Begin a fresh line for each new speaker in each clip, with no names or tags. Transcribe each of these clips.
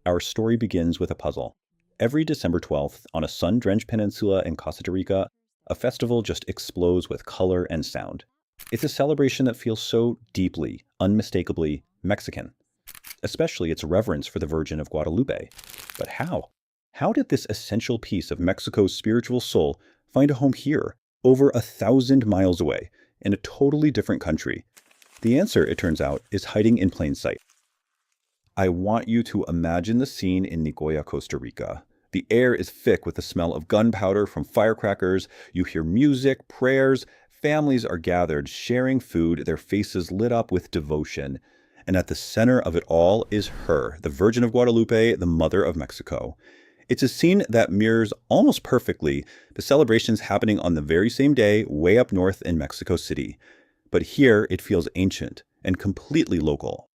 our story begins with a puzzle. Every December 12th, on a sun-drenched peninsula in Costa Rica, a festival just explodes with color and sound. It's a celebration that feels so deeply, unmistakably Mexican, especially its reverence for the Virgin of Guadalupe. But how? How did this essential piece of Mexico's spiritual soul find a home here, over 1,000 miles away, in a totally different country? The answer, it turns out, is hiding in plain sight. I want you to imagine the scene in Nicoya, Costa Rica. The air is thick with the smell of gunpowder from firecrackers. You hear music, prayers. Families are gathered, sharing food, their faces lit up with devotion. And at the center of it all is her, the Virgin of Guadalupe, the Mother of Mexico. It's a scene that mirrors almost perfectly the celebrations happening on the very same day way up north in Mexico City. But here it feels ancient and completely local.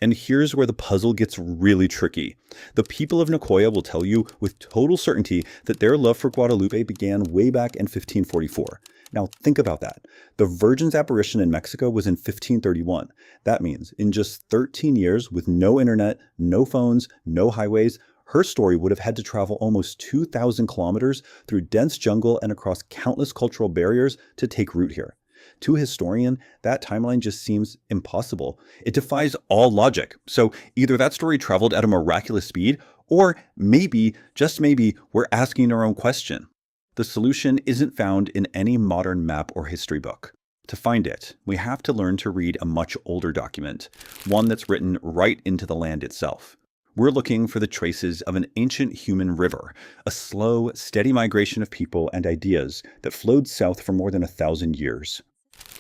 And here's where the puzzle gets really tricky. The people of Nicoya will tell you with total certainty that their love for Guadalupe began way back in 1544. Now think about that. The Virgin's apparition in Mexico was in 1531. That means in just 13 years with no internet, no phones, no highways, her story would have had to travel almost 2,000 kilometers through dense jungle and across countless cultural barriers to take root here. To a historian, that timeline just seems impossible. It defies all logic. So either that story traveled at a miraculous speed, or maybe, just maybe, we're asking our own question. The solution isn't found in any modern map or history book. To find it, we have to learn to read a much older document, one that's written right into the land itself. We're looking for the traces of an ancient human river, a slow, steady migration of people and ideas that flowed south for more than 1,000 years.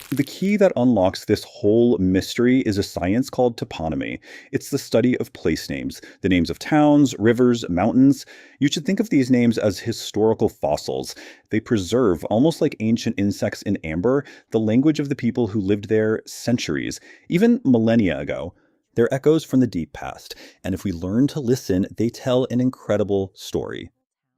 The key that unlocks this whole mystery is a science called Toponomy. It's the study of place names, the names of towns, rivers, mountains. You should think of these names as historical fossils. They preserve, almost like ancient insects in amber, the language of the people who lived there centuries, even millennia ago. They're echoes from the deep past, and if we learn to listen, they tell an incredible story.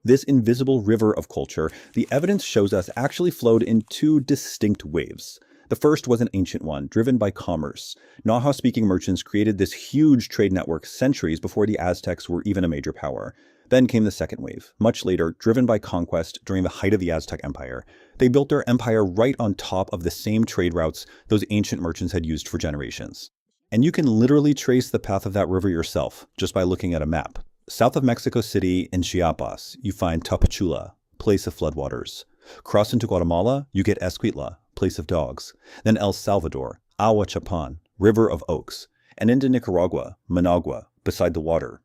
This invisible river of culture, the evidence shows us, actually flowed in two distinct waves. The first was an ancient one, driven by commerce. Naha-speaking merchants created this huge trade network centuries before the Aztecs were even a major power. Then came the second wave, much later, driven by conquest during the height of the Aztec Empire. They built their empire right on top of the same trade routes those ancient merchants had used for generations. And you can literally trace the path of that river yourself, just by looking at a map. South of Mexico City, in Chiapas, you find Tapachula, place of floodwaters. Cross into Guatemala, you get Escuintla, place of dogs. Then El Salvador, Ahuachapan, river of oaks. And into Nicaragua, Managua, beside the water.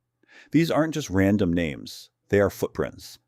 These aren't just random names, they are footprints.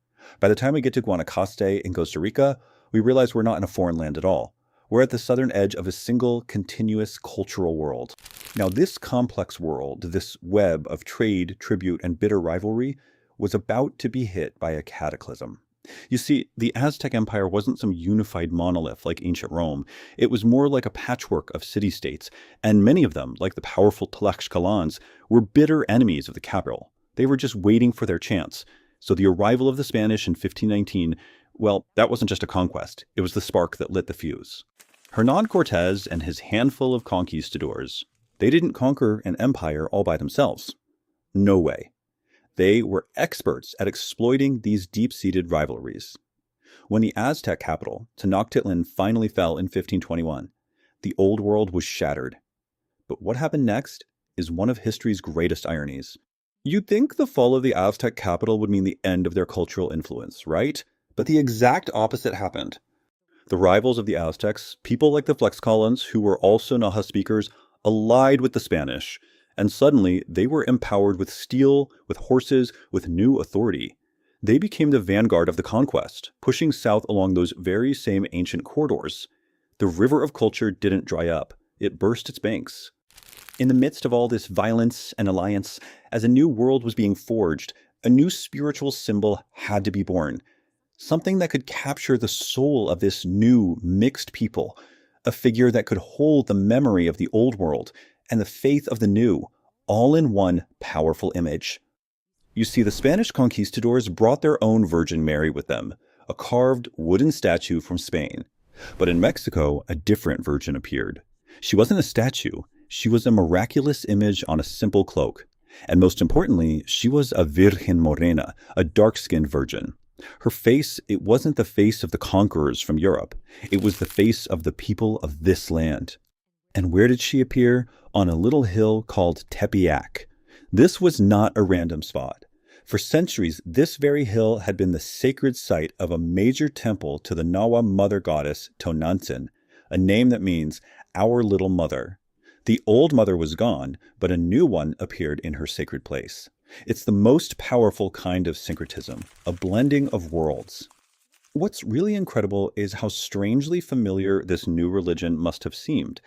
By the time we get to Guanacaste in Costa Rica, we realize we're not in a foreign land at all. We're at the southern edge of a single, continuous cultural world. Now, this complex world, this web of trade, tribute, and bitter rivalry, was about to be hit by a cataclysm. You see, the Aztec Empire wasn't some unified monolith like ancient Rome. It was more like a patchwork of city-states, and many of them, like the powerful Tlaxcalans, were bitter enemies of the capital. They were just waiting for their chance. So the arrival of the Spanish in 1519, well, that wasn't just a conquest. It was the spark that lit the fuse. Hernan Cortés and his handful of conquistadors, they didn't conquer an empire all by themselves. No way. They were experts at exploiting these deep-seated rivalries. When the Aztec capital, Tenochtitlan, finally fell in 1521, the old world was shattered. But what happened next is one of history's greatest ironies. You'd think the fall of the Aztec capital would mean the end of their cultural influence, right? But the exact opposite happened. The rivals of the Aztecs, people like the Tlaxcalans, who were also Naha speakers, allied with the Spanish, and suddenly they were empowered with steel, with horses, with new authority. They became the vanguard of the conquest, pushing south along those very same ancient corridors. The river of culture didn't dry up. It burst its banks. In the midst of all this violence and alliance, as a new world was being forged, a new spiritual symbol had to be born. Something that could capture the soul of this new, mixed people. A figure that could hold the memory of the old world and the faith of the new, all in one powerful image. You see, the Spanish conquistadors brought their own Virgin Mary with them, a carved wooden statue from Spain. But in Mexico, a different Virgin appeared. She wasn't a statue. She was a miraculous image on a simple cloak. And most importantly, she was a Virgen Morena, a dark-skinned virgin. Her face, it wasn't the face of the conquerors from Europe. It was the face of the people of this land. And where did she appear? On a little hill called Tepeyac. This was not a random spot. For centuries, this very hill had been the sacred site of a major temple to the Nawa mother goddess Tonantzin, a name that means our little mother. The old mother was gone, but a new one appeared in her sacred place. It's the most powerful kind of syncretism, a blending of worlds. What's really incredible is how strangely familiar this new religion must have seemed.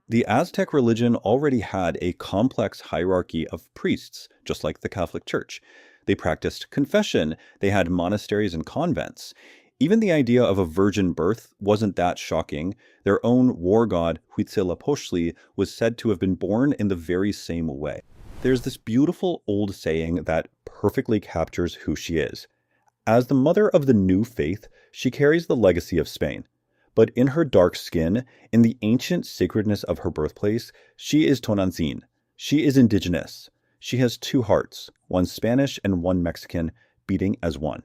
The Aztec religion already had a complex hierarchy of priests, just like the Catholic Church. They practiced confession, they had monasteries and convents. Even the idea of a virgin birth wasn't that shocking. Their own war god, Huitzilopochtli, was said to have been born in the very same way. There's this beautiful old saying that perfectly captures who she is. As the mother of the new faith, she carries the legacy of Spain. But in her dark skin, in the ancient sacredness of her birthplace, she is Tonantzin. She is indigenous. She has two hearts, one Spanish and one Mexican, beating as one.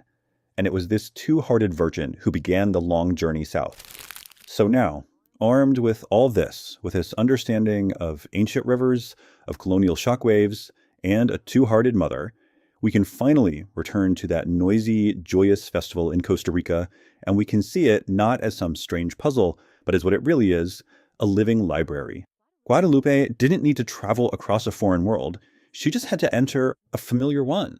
And it was this two-hearted virgin who began the long journey south. So now, armed with all this, with this understanding of ancient rivers, of colonial shockwaves, and a two-hearted mother, we can finally return to that noisy, joyous festival in Costa Rica, and we can see it not as some strange puzzle, but as what it really is, a living library. Guadalupe didn't need to travel across a foreign world. She just had to enter a familiar one.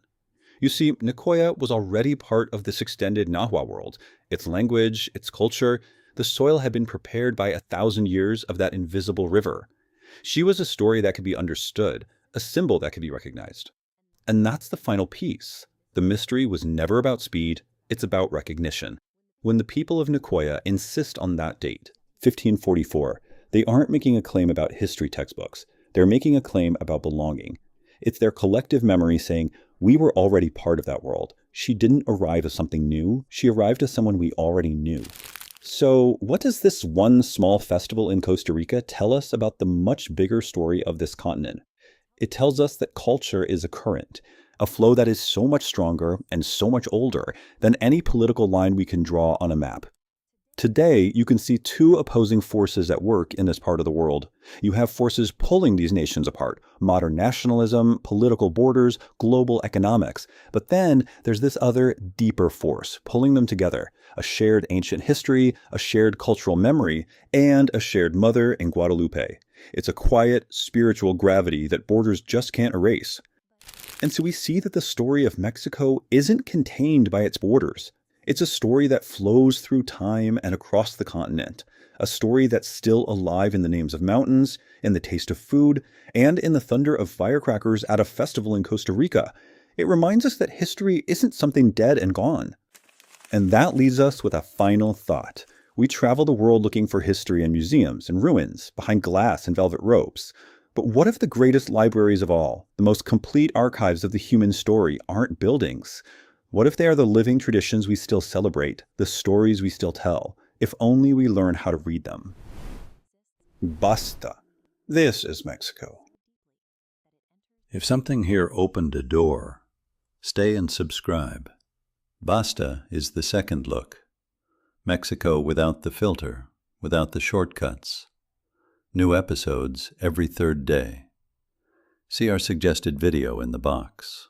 You see, Nicoya was already part of this extended Nahua world. Its language, its culture, the soil had been prepared by 1,000 years of that invisible river. She was a story that could be understood, a symbol that could be recognized. And that's the final piece. The mystery was never about speed, it's about recognition. When the people of Nicoya insist on that date, 1544, they aren't making a claim about history textbooks. They're making a claim about belonging. It's their collective memory saying, we were already part of that world. She didn't arrive as something new. She arrived as someone we already knew. So what does this one small festival in Costa Rica tell us about the much bigger story of this continent? It tells us that culture is a current, a flow that is so much stronger and so much older than any political line we can draw on a map. Today, you can see two opposing forces at work in this part of the world. You have forces pulling these nations apart, modern nationalism, political borders, global economics. But then there's this other, deeper force pulling them together, a shared ancient history, a shared cultural memory, and a shared mother in Guadalupe. It's a quiet, spiritual gravity that borders just can't erase. And so we see that the story of Mexico isn't contained by its borders. It's a story that flows through time and across the continent, a story that's still alive in the names of mountains, in the taste of food, and in the thunder of firecrackers at a festival in Costa Rica. It reminds us that history isn't something dead and gone. And that leaves us with a final thought. We travel the world looking for history in museums and ruins, behind glass and velvet ropes. But what if the greatest libraries of all, the most complete archives of the human story, aren't buildings? What if they are the living traditions we still celebrate, the stories we still tell, if only we learn how to read them? Basta. This is Mexico.
If something here opened a door, stay and subscribe. Basta is the second look. Mexico without the filter, without the shortcuts. New episodes every third day. See our suggested video in the box.